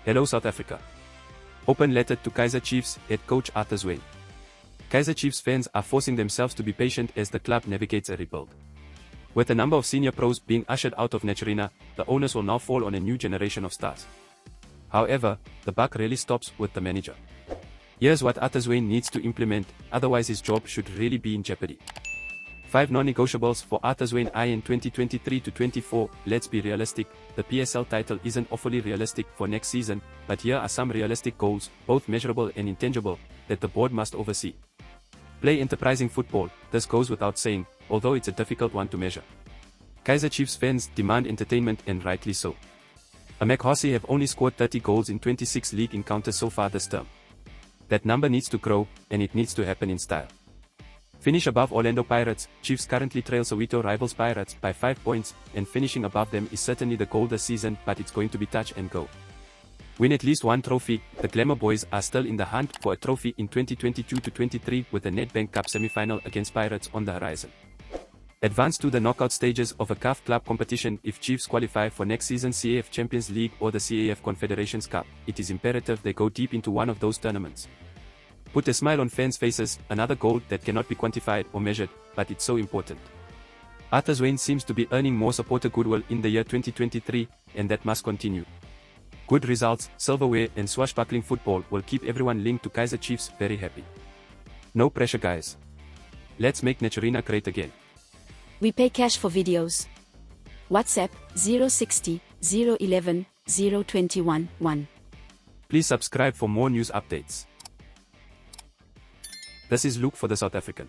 Hello South Africa. Open letter to Kaizer Chiefs head coach Arthur Zwane. Kaizer Chiefs fans are forcing themselves to be patient as the club navigates a rebuild. With a number of senior pros being ushered out of Naturena, the onus will now fall on a new generation of stars. However, the buck really stops with the manager. Here's what Arthur Zwane needs to implement, otherwise his job should really be in jeopardy. 5 non-negotiables for Arthur Zwane in 2023-24. Let's be realistic, the PSL title isn't awfully realistic for next season, but here are some realistic goals, both measurable and intangible, that the board must oversee. Play enterprising football, this goes without saying, although it's a difficult one to measure. Kaizer Chiefs fans demand entertainment, and rightly so. Hossey have only scored 30 goals in 26 league encounters so far this term. That number needs to grow, and it needs to happen in style. Finish above Orlando Pirates. Chiefs currently trail Soweto rivals Pirates by 5 points, and finishing above them is certainly the goal this season, but it's going to be touch and go. Win at least one trophy. The Glamour Boys are still in the hunt for a trophy in 2022-23 with the Nedbank Cup semi-final against Pirates on the horizon. Advance to the knockout stages of a CAF club competition. If Chiefs qualify for next season's CAF Champions League or the CAF Confederations Cup, it is imperative they go deep into one of those tournaments. Put a smile on fans' faces, another goal that cannot be quantified or measured, but it's so important. Arthur Zwane seems to be earning more supporter goodwill in the year 2023, and that must continue. Good results, silverware and swashbuckling football will keep everyone linked to Kaizer Chiefs very happy. No pressure guys. Let's make Naturena great again. We pay cash for videos. WhatsApp 060 011 021 1. Please subscribe for more news updates. This is Luke for the South African.